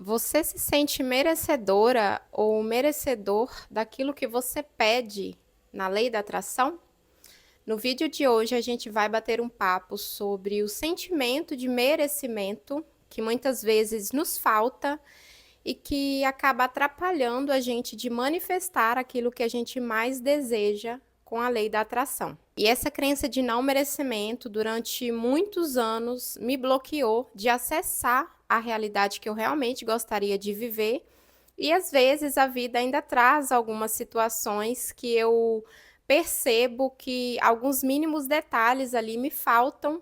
Você se sente merecedora ou merecedor daquilo que você pede na lei da atração? No vídeo de hoje, a gente vai bater um papo sobre o sentimento de merecimento que muitas vezes nos falta e que acaba atrapalhando a gente de manifestar aquilo que a gente mais deseja com a lei da atração. E essa crença de não merecimento, durante muitos anos, me bloqueou de acessar a realidade que eu realmente gostaria de viver. E às vezes a vida ainda traz algumas situações que eu percebo que alguns mínimos detalhes ali me faltam,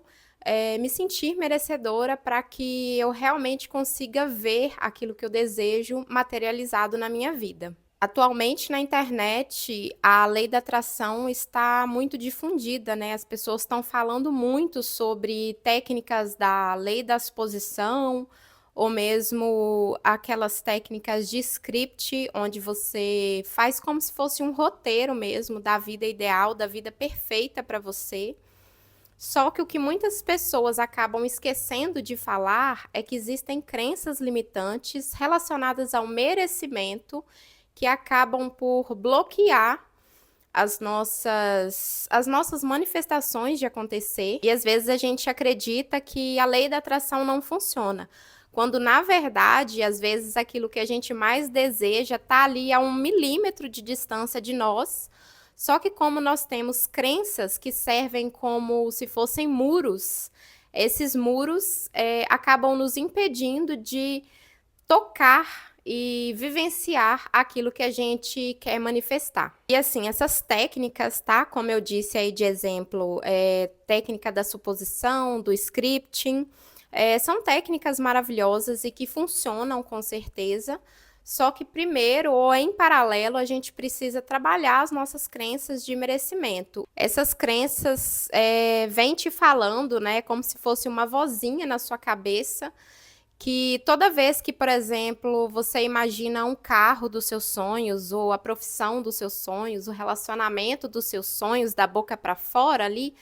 me sentir merecedora para que eu realmente consiga ver aquilo que eu desejo materializado na minha vida. Atualmente na internet, a lei da atração está muito difundida, né? As pessoas estão falando muito sobre técnicas da lei da suposição, ou mesmo aquelas técnicas de script, onde você faz como se fosse um roteiro mesmo da vida ideal, da vida perfeita para você. Só que o que muitas pessoas acabam esquecendo de falar é que existem crenças limitantes relacionadas ao merecimento que acabam por bloquear as nossas manifestações de acontecer. E às vezes a gente acredita que a lei da atração não funciona, quando na verdade, às vezes aquilo que a gente mais deseja está ali a 1 milímetro de distância de nós. Só que como nós temos crenças que servem como se fossem muros, esses muros acabam nos impedindo de tocar e vivenciar aquilo que a gente quer manifestar. E assim, essas técnicas, tá? Como eu disse aí de exemplo, técnica da suposição, do scripting, são técnicas maravilhosas e que funcionam com certeza. Só que primeiro, ou em paralelo, a gente precisa trabalhar as nossas crenças de merecimento. Essas crenças vêm te falando, né, como se fosse uma vozinha na sua cabeça, que toda vez que, por exemplo, você imagina um carro dos seus sonhos, ou a profissão dos seus sonhos, o relacionamento dos seus sonhos, da boca para fora ali,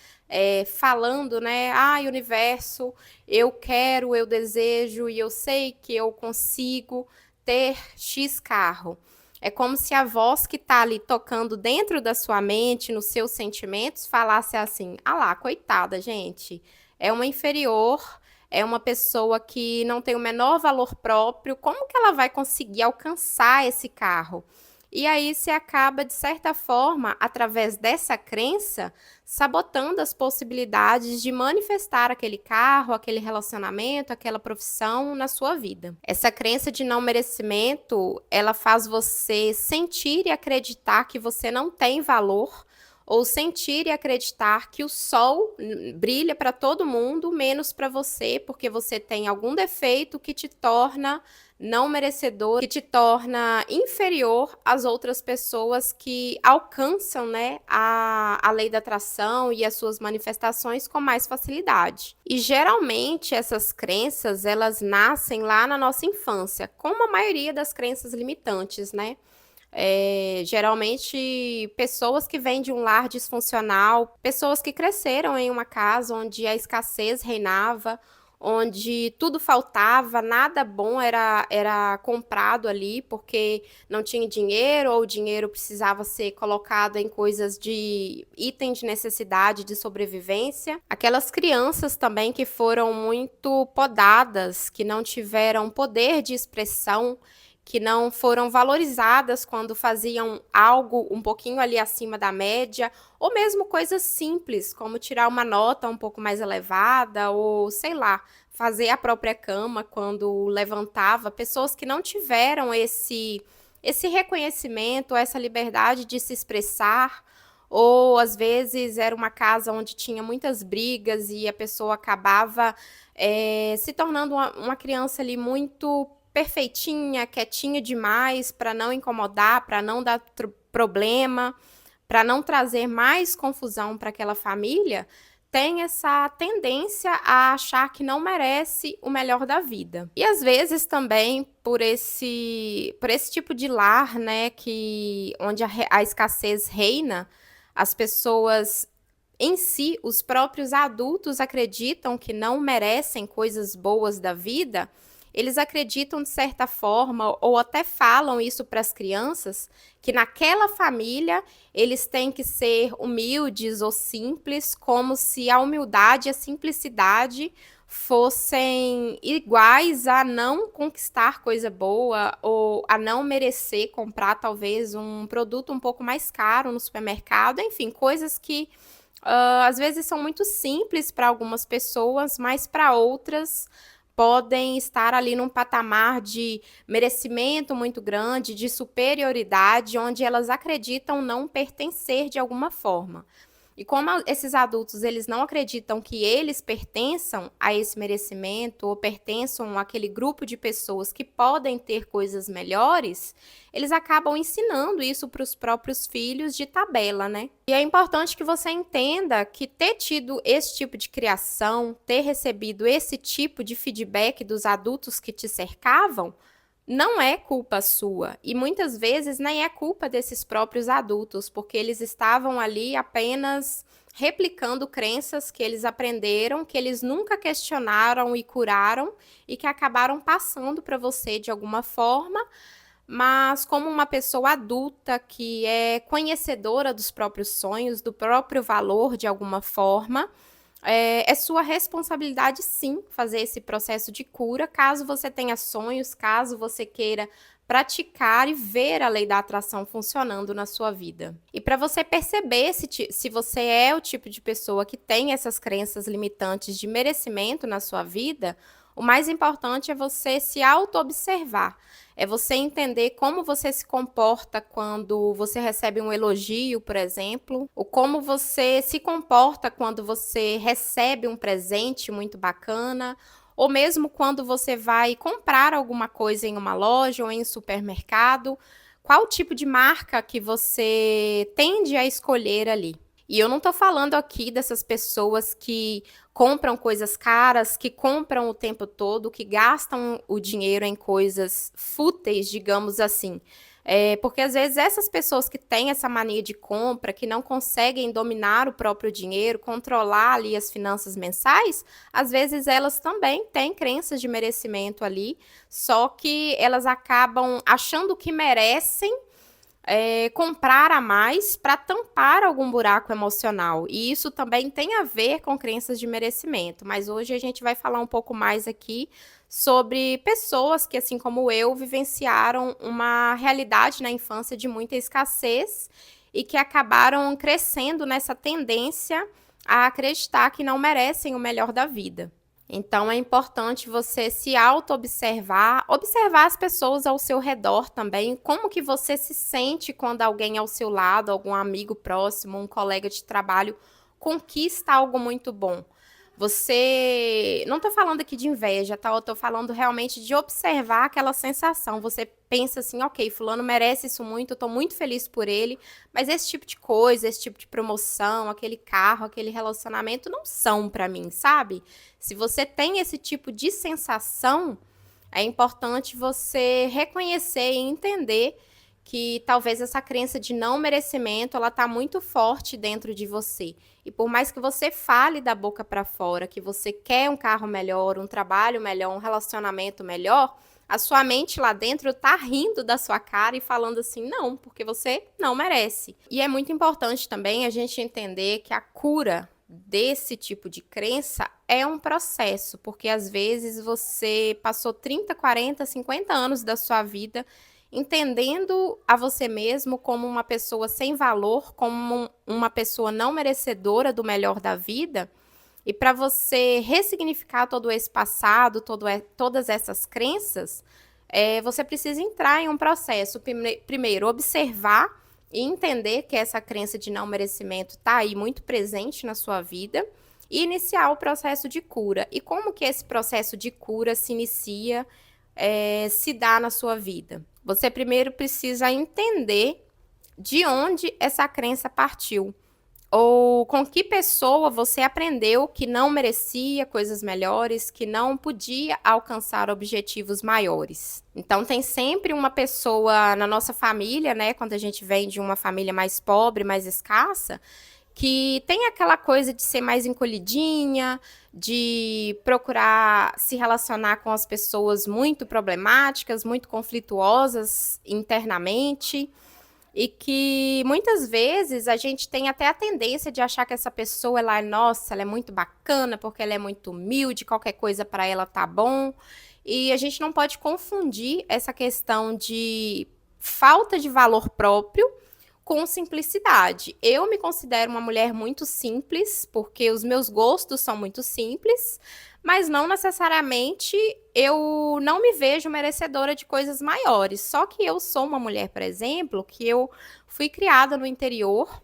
falando, né? Ai, universo, eu quero, eu desejo e eu sei que eu consigo ter X carro. É como se a voz que está ali tocando dentro da sua mente, nos seus sentimentos, falasse assim: ah lá, coitada, gente, é uma inferior, é uma pessoa que não tem o menor valor próprio, como que ela vai conseguir alcançar esse carro? E aí você acaba, de certa forma, através dessa crença, sabotando as possibilidades de manifestar aquele carro, aquele relacionamento, aquela profissão na sua vida. Essa crença de não merecimento, ela faz você sentir e acreditar que você não tem valor, ou sentir e acreditar que o sol brilha para todo mundo, menos para você, porque você tem algum defeito que te torna não merecedor, que te torna inferior às outras pessoas que alcançam, né, a lei da atração e as suas manifestações com mais facilidade. E geralmente essas crenças, elas nascem lá na nossa infância, como a maioria das crenças limitantes, né? Geralmente pessoas que vêm de um lar disfuncional, pessoas que cresceram em uma casa onde a escassez reinava, onde tudo faltava, nada bom era comprado ali, porque não tinha dinheiro, ou o dinheiro precisava ser colocado em coisas de item de necessidade, de sobrevivência. Aquelas crianças também que foram muito podadas, que não tiveram poder de expressão, que não foram valorizadas quando faziam algo um pouquinho ali acima da média, ou mesmo coisas simples, como tirar uma nota um pouco mais elevada, ou sei lá, fazer a própria cama quando levantava. Pessoas que não tiveram esse reconhecimento, essa liberdade de se expressar, ou às vezes era uma casa onde tinha muitas brigas e a pessoa acabava se tornando uma criança ali muito perfeitinha, quietinha demais, para não incomodar, para não dar problema, para não trazer mais confusão para aquela família, tem essa tendência a achar que não merece o melhor da vida. E às vezes também por esse tipo de lar, né, onde a escassez reina, as pessoas em si, os próprios adultos acreditam que não merecem coisas boas da vida, eles acreditam de certa forma, ou até falam isso para as crianças, que naquela família eles têm que ser humildes ou simples, como se a humildade e a simplicidade fossem iguais a não conquistar coisa boa ou a não merecer comprar talvez um produto um pouco mais caro no supermercado, enfim, coisas que às vezes são muito simples para algumas pessoas, mas para outras podem estar ali num patamar de merecimento muito grande, de superioridade, onde elas acreditam não pertencer de alguma forma. E como esses adultos eles não acreditam que eles pertençam a esse merecimento ou pertençam àquele grupo de pessoas que podem ter coisas melhores, eles acabam ensinando isso para os próprios filhos de tabela, né? E é importante que você entenda que ter tido esse tipo de criação, ter recebido esse tipo de feedback dos adultos que te cercavam, não é culpa sua e muitas vezes nem é culpa desses próprios adultos, porque eles estavam ali apenas replicando crenças que eles aprenderam, que eles nunca questionaram e curaram e que acabaram passando para você de alguma forma, mas como uma pessoa adulta que é conhecedora dos próprios sonhos, do próprio valor de alguma forma, é sua responsabilidade, sim, fazer esse processo de cura, caso você tenha sonhos, caso você queira praticar e ver a lei da atração funcionando na sua vida. E para você perceber se você é o tipo de pessoa que tem essas crenças limitantes de merecimento na sua vida, o mais importante é você se auto-observar. É você entender como você se comporta quando você recebe um elogio, por exemplo, ou como você se comporta quando você recebe um presente muito bacana, ou mesmo quando você vai comprar alguma coisa em uma loja ou em um supermercado, qual tipo de marca que você tende a escolher ali. E eu não estou falando aqui dessas pessoas que compram coisas caras, que compram o tempo todo, que gastam o dinheiro em coisas fúteis, digamos assim. Porque às vezes essas pessoas que têm essa mania de compra, que não conseguem dominar o próprio dinheiro, controlar ali as finanças mensais, às vezes elas também têm crenças de merecimento ali, só que elas acabam achando que merecem comprar a mais para tampar algum buraco emocional. E isso também tem a ver com crenças de merecimento. Mas hoje a gente vai falar um pouco mais aqui sobre pessoas que, assim como eu, vivenciaram uma realidade na infância de muita escassez e que acabaram crescendo nessa tendência a acreditar que não merecem o melhor da vida. Então, é importante você se auto-observar, observar as pessoas ao seu redor também, como que você se sente quando alguém ao seu lado, algum amigo próximo, um colega de trabalho, conquista algo muito bom. Você, não estou falando aqui de inveja, tá? Eu estou falando realmente de observar aquela sensação. Você pensa assim, ok, fulano merece isso muito, eu estou muito feliz por ele, mas esse tipo de coisa, esse tipo de promoção, aquele carro, aquele relacionamento não são para mim, sabe? Se você tem esse tipo de sensação, é importante você reconhecer e entender que talvez essa crença de não merecimento, ela está muito forte dentro de você. E por mais que você fale da boca para fora que você quer um carro melhor, um trabalho melhor, um relacionamento melhor, a sua mente lá dentro está rindo da sua cara e falando assim, não, porque você não merece. E é muito importante também a gente entender que a cura desse tipo de crença é um processo, porque às vezes você passou 30, 40, 50 anos da sua vida entendendo a você mesmo como uma pessoa sem valor, como uma pessoa não merecedora do melhor da vida, e para você ressignificar todo esse passado, todas essas crenças, você precisa entrar em um processo, primeiro observar e entender que essa crença de não merecimento está aí muito presente na sua vida, e iniciar o processo de cura. E como que esse processo de cura se inicia, se dá na sua vida? Você primeiro precisa entender de onde essa crença partiu, ou com que pessoa você aprendeu que não merecia coisas melhores, que não podia alcançar objetivos maiores. Então, tem sempre uma pessoa na nossa família, né, quando a gente vem de uma família mais pobre, mais escassa, que tem aquela coisa de ser mais encolhidinha, de procurar se relacionar com as pessoas muito problemáticas, muito conflituosas internamente, e que muitas vezes a gente tem até a tendência de achar que essa pessoa, ela é, nossa, ela é muito bacana, porque ela é muito humilde, qualquer coisa para ela tá bom. E a gente não pode confundir essa questão de falta de valor próprio com simplicidade. Eu me considero uma mulher muito simples, porque os meus gostos são muito simples, mas não necessariamente eu não me vejo merecedora de coisas maiores. Só que eu sou uma mulher, por exemplo, que eu fui criada no interior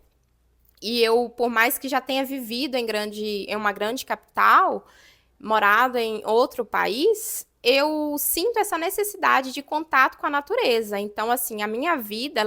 e eu, por mais que já tenha vivido em uma grande capital, morado em outro país, eu sinto essa necessidade de contato com a natureza. Então, assim, a minha vida,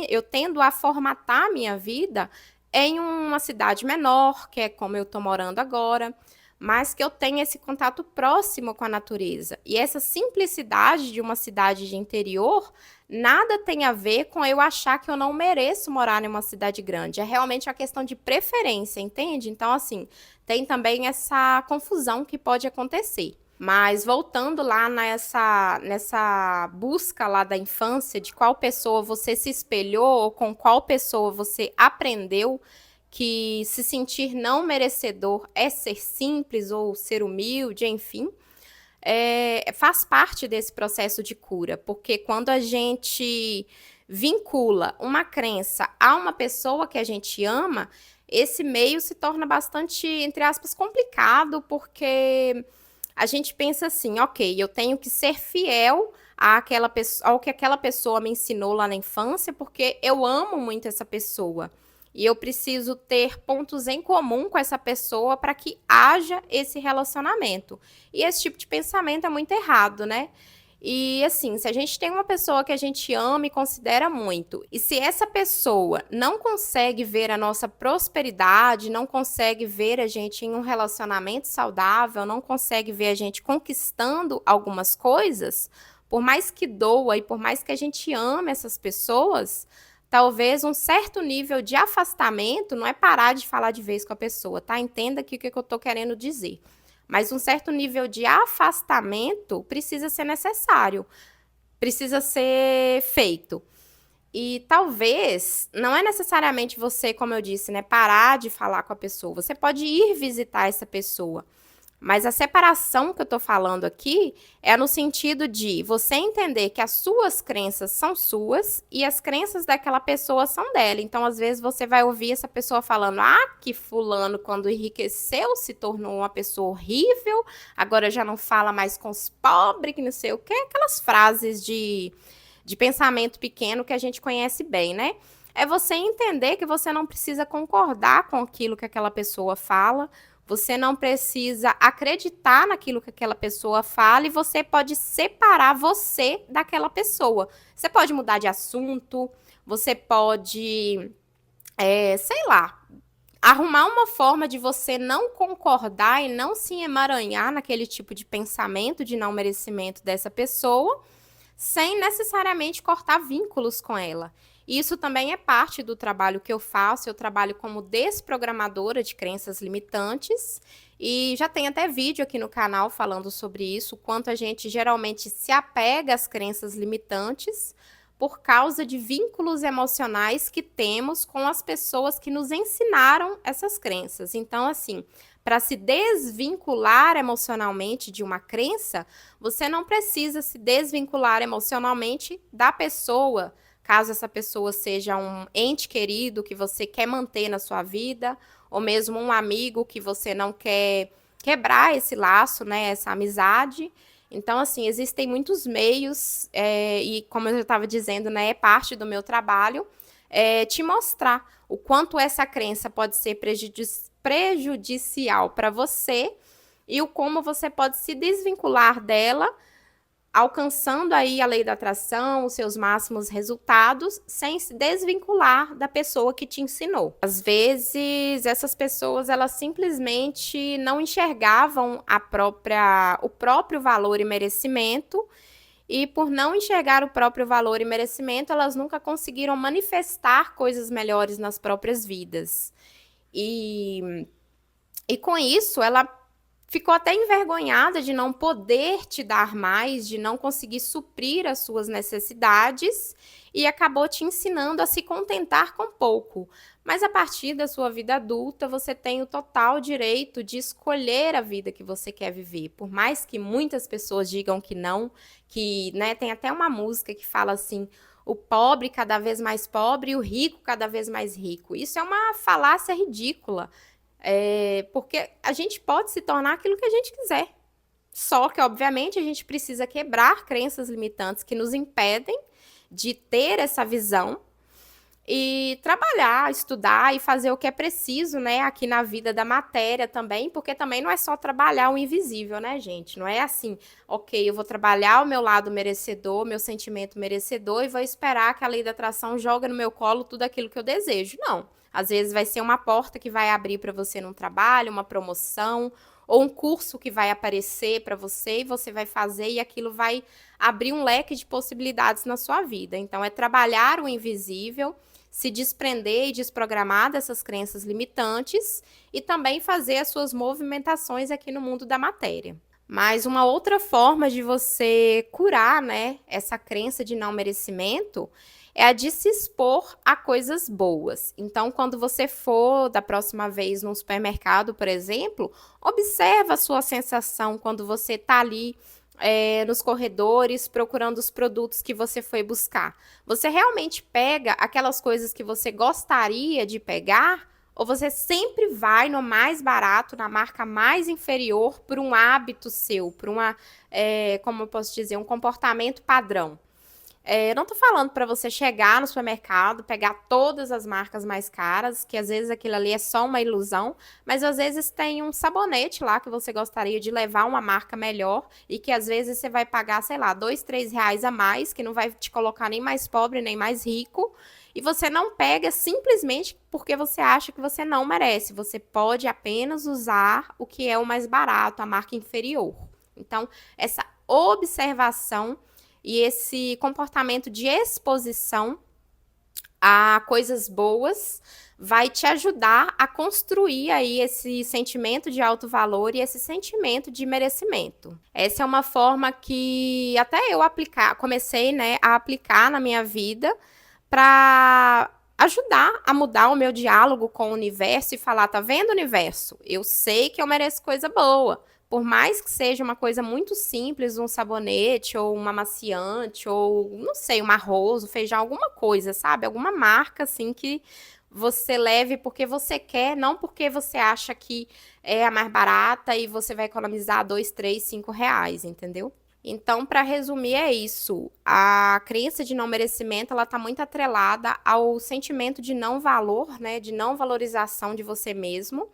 eu tendo a formatar a minha vida em uma cidade menor, que é como eu estou morando agora, mas que eu tenho esse contato próximo com a natureza. E essa simplicidade de uma cidade de interior nada tem a ver com eu achar que eu não mereço morar em uma cidade grande. É realmente uma questão de preferência, entende? Então, assim, tem também essa confusão que pode acontecer. Mas voltando lá nessa busca lá da infância, de qual pessoa você se espelhou ou com qual pessoa você aprendeu que se sentir não merecedor é ser simples ou ser humilde, enfim, faz parte desse processo de cura, porque quando a gente vincula uma crença a uma pessoa que a gente ama, esse meio se torna bastante, entre aspas, complicado, porque a gente pensa assim, ok, eu tenho que ser fiel ao que aquela pessoa me ensinou lá na infância, porque eu amo muito essa pessoa. E eu preciso ter pontos em comum com essa pessoa para que haja esse relacionamento. E esse tipo de pensamento é muito errado, né? E assim, se a gente tem uma pessoa que a gente ama e considera muito, e se essa pessoa não consegue ver a nossa prosperidade, não consegue ver a gente em um relacionamento saudável, não consegue ver a gente conquistando algumas coisas, por mais que doa e por mais que a gente ame essas pessoas, talvez um certo nível de afastamento, não é parar de falar de vez com a pessoa, tá? Entenda aqui o que eu tô querendo dizer. Mas um certo nível de afastamento precisa ser necessário, precisa ser feito. E talvez não é necessariamente você, como eu disse, né, parar de falar com a pessoa. Você pode ir visitar essa pessoa. Mas a separação que eu estou falando aqui é no sentido de você entender que as suas crenças são suas e as crenças daquela pessoa são dela. Então, às vezes, você vai ouvir essa pessoa falando: ah, que fulano, quando enriqueceu, se tornou uma pessoa horrível, agora já não fala mais com os pobres, que não sei o quê. Aquelas frases de pensamento pequeno que a gente conhece bem, né? É você entender que você não precisa concordar com aquilo que aquela pessoa fala, você não precisa acreditar naquilo que aquela pessoa fala e você pode separar você daquela pessoa. Você pode mudar de assunto, você pode, sei lá, arrumar uma forma de você não concordar e não se emaranhar naquele tipo de pensamento de não merecimento dessa pessoa, sem necessariamente cortar vínculos com ela. Isso também é parte do trabalho que eu faço. Eu trabalho como desprogramadora de crenças limitantes e já tem até vídeo aqui no canal falando sobre isso, quanto a gente geralmente se apega às crenças limitantes por causa de vínculos emocionais que temos com as pessoas que nos ensinaram essas crenças. Então, assim, para se desvincular emocionalmente de uma crença, você não precisa se desvincular emocionalmente da pessoa, caso essa pessoa seja um ente querido que você quer manter na sua vida, ou mesmo um amigo que você não quer quebrar esse laço, né, essa amizade. Então, assim, existem muitos meios, e como eu já estava dizendo, né, é parte do meu trabalho, te mostrar o quanto essa crença pode ser prejudicial para você e o como você pode se desvincular dela, alcançando aí a lei da atração, os seus máximos resultados, sem se desvincular da pessoa que te ensinou. Às vezes, essas pessoas, elas simplesmente não enxergavam o próprio valor e merecimento, e por não enxergar o próprio valor e merecimento, elas nunca conseguiram manifestar coisas melhores nas próprias vidas. E, e com isso, ela ficou até envergonhada de não poder te dar mais, de não conseguir suprir as suas necessidades e acabou te ensinando a se contentar com pouco. Mas a partir da sua vida adulta, você tem o total direito de escolher a vida que você quer viver. Por mais que muitas pessoas digam que não, que, né, tem até uma música que fala assim: o pobre cada vez mais pobre e o rico cada vez mais rico. Isso é uma falácia ridícula. Porque a gente pode se tornar aquilo que a gente quiser. Só que, obviamente, a gente precisa quebrar crenças limitantes que nos impedem de ter essa visão e trabalhar, estudar e fazer o que é preciso, né, aqui na vida da matéria também, porque também não é só trabalhar o invisível, né, gente? Não é assim, ok, eu vou trabalhar o meu lado merecedor, meu sentimento merecedor e vou esperar que a lei da atração jogue no meu colo tudo aquilo que eu desejo. Não. Às vezes vai ser uma porta que vai abrir para você num trabalho, uma promoção, ou um curso que vai aparecer para você e você vai fazer e aquilo vai abrir um leque de possibilidades na sua vida. Então, é trabalhar o invisível, se desprender e desprogramar dessas crenças limitantes e também fazer as suas movimentações aqui no mundo da matéria. Mas uma outra forma de você curar, né, essa crença de não merecimento é a de se expor a coisas boas. Então, quando você for da próxima vez no supermercado, por exemplo, observa a sua sensação quando você está ali nos corredores procurando os produtos que você foi buscar. Você realmente pega aquelas coisas que você gostaria de pegar? Ou você sempre vai no mais barato, na marca mais inferior, por um hábito seu, por como eu posso dizer, um comportamento padrão? Eu não tô falando para você chegar no supermercado, pegar todas as marcas mais caras, que às vezes aquilo ali é só uma ilusão, mas às vezes tem um sabonete lá que você gostaria de levar uma marca melhor e que às vezes você vai pagar, sei lá, R$ 2, R$ 3 a mais, que não vai te colocar nem mais pobre, nem mais rico, e você não pega simplesmente porque você acha que você não merece. Você pode apenas usar o que é o mais barato, a marca inferior. Então, essa observação e esse comportamento de exposição a coisas boas vai te ajudar a construir aí esse sentimento de alto valor e esse sentimento de merecimento. Essa é uma forma que até eu comecei, né, a aplicar na minha vida para ajudar a mudar o meu diálogo com o universo e falar, tá vendo, universo? Eu sei que eu mereço coisa boa. Por mais que seja uma coisa muito simples, um sabonete ou um amaciante ou, não sei, um arroz, um feijão, alguma coisa, sabe? Alguma marca, assim, que você leve porque você quer, não porque você acha que é a mais barata e você vai economizar R$ 2, R$ 3, R$ 5, entendeu? Então, para resumir, é isso. A crença de não merecimento, ela está muito atrelada ao sentimento de não valor, né? De não valorização de você mesmo.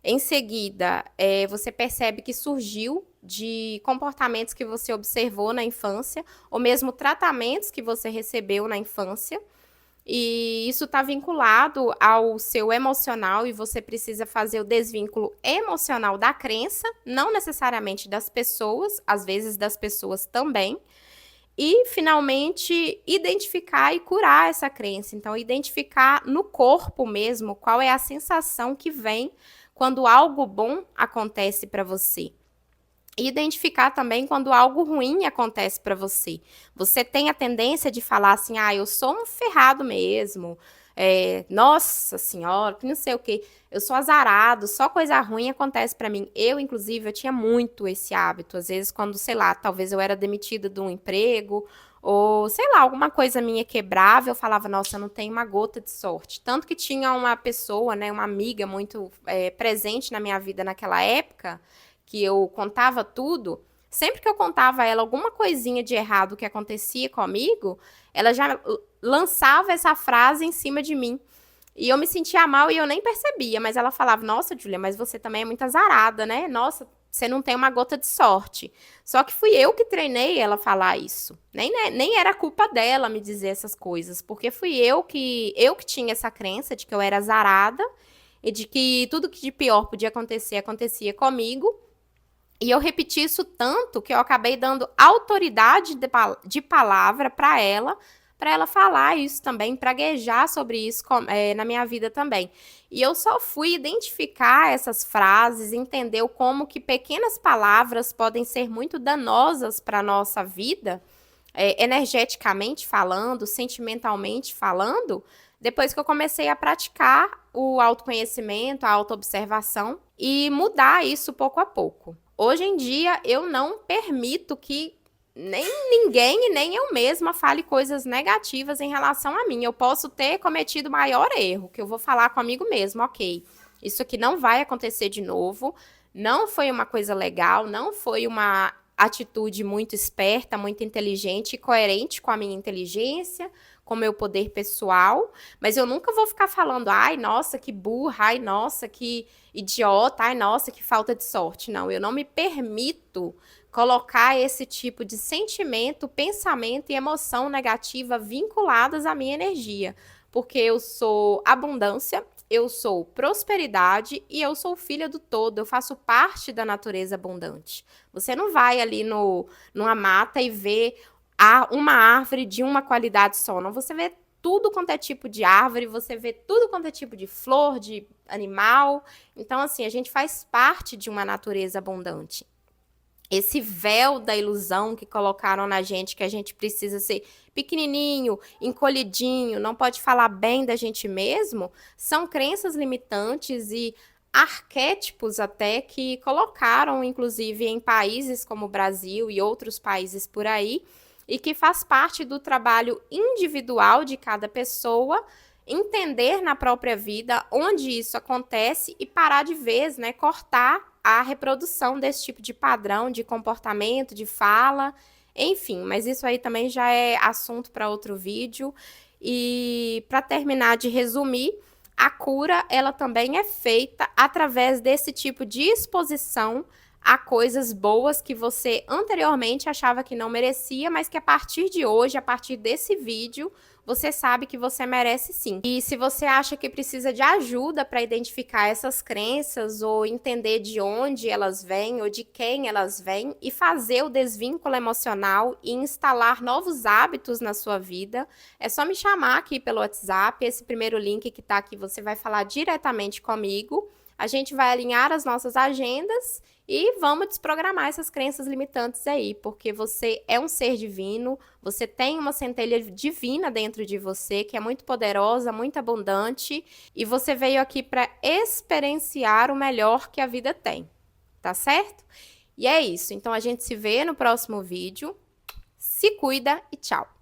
Em seguida, você percebe que surgiu de comportamentos que você observou na infância, ou mesmo tratamentos que você recebeu na infância. E isso está vinculado ao seu emocional e você precisa fazer o desvínculo emocional da crença, não necessariamente das pessoas, às vezes das pessoas também. E, finalmente, identificar e curar essa crença. Então, identificar no corpo mesmo qual é a sensação que vem quando algo bom acontece para você. E identificar também quando algo ruim acontece para você. Você tem a tendência de falar assim, eu sou um ferrado mesmo, nossa senhora, que não sei o quê, eu sou azarado, só coisa ruim acontece para mim. Inclusive, eu tinha muito esse hábito. Às vezes, quando, sei lá, talvez eu era demitida de um emprego, ou, sei lá, alguma coisa minha quebrava, eu falava, nossa, eu não tenho uma gota de sorte. Tanto que tinha uma pessoa, né, uma amiga muito presente na minha vida naquela época, que eu contava tudo, sempre que eu contava a ela alguma coisinha de errado que acontecia comigo, ela já lançava essa frase em cima de mim. E eu me sentia mal e eu nem percebia, mas ela falava, nossa, Júlia, mas você também é muito azarada, né? Nossa, você não tem uma gota de sorte. Só que fui eu que treinei ela a falar isso. Nem era culpa dela me dizer essas coisas, porque fui eu que tinha essa crença de que eu era azarada e de que tudo que de pior podia acontecer, acontecia comigo. E eu repeti isso tanto que eu acabei dando autoridade de palavra para ela, para ela falar isso também, praguejar sobre isso na minha vida também. E eu só fui identificar essas frases, entender como que pequenas palavras podem ser muito danosas para a nossa vida, energeticamente falando, sentimentalmente falando, depois que eu comecei a praticar o autoconhecimento, a autoobservação e mudar isso pouco a pouco. Hoje em dia, eu não permito que nem ninguém e nem eu mesma fale coisas negativas em relação a mim. Eu posso ter cometido o maior erro, que eu vou falar comigo mesmo, ok, isso aqui não vai acontecer de novo, não foi uma coisa legal, não foi uma atitude muito esperta, muito inteligente e coerente com a minha inteligência, com o meu poder pessoal, mas eu nunca vou ficar falando, ai, nossa, que burra, ai, nossa, que idiota, ai, nossa, que falta de sorte. Não, eu não me permito colocar esse tipo de sentimento, pensamento e emoção negativa vinculadas à minha energia, porque eu sou abundância, eu sou prosperidade e eu sou filha do todo, eu faço parte da natureza abundante. Você não vai ali numa mata e ver uma árvore de uma qualidade só, não. Você vê tudo quanto é tipo de árvore, você vê tudo quanto é tipo de flor, de animal. Então, assim, a gente faz parte de uma natureza abundante. Esse véu da ilusão que colocaram na gente, que a gente precisa ser pequenininho, encolhidinho, não pode falar bem da gente mesmo, são crenças limitantes e arquétipos até que colocaram, inclusive, em países como o Brasil e outros países por aí, e que faz parte do trabalho individual de cada pessoa, entender na própria vida onde isso acontece e parar de vez, né, cortar a reprodução desse tipo de padrão, de comportamento, de fala, enfim, mas isso aí também já é assunto para outro vídeo. E para terminar de resumir, a cura, ela também é feita através desse tipo de exposição a coisas boas que você anteriormente achava que não merecia, mas que a partir de hoje, a partir desse vídeo, você sabe que você merece sim. E se você acha que precisa de ajuda para identificar essas crenças ou entender de onde elas vêm ou de quem elas vêm e fazer o desvínculo emocional e instalar novos hábitos na sua vida, é só me chamar aqui pelo WhatsApp. Esse primeiro link que está aqui, você vai falar diretamente comigo. A gente vai alinhar as nossas agendas e vamos desprogramar essas crenças limitantes aí, porque você é um ser divino, você tem uma centelha divina dentro de você, que é muito poderosa, muito abundante, e você veio aqui para experienciar o melhor que a vida tem, tá certo? E é isso, então a gente se vê no próximo vídeo. Se cuida e tchau!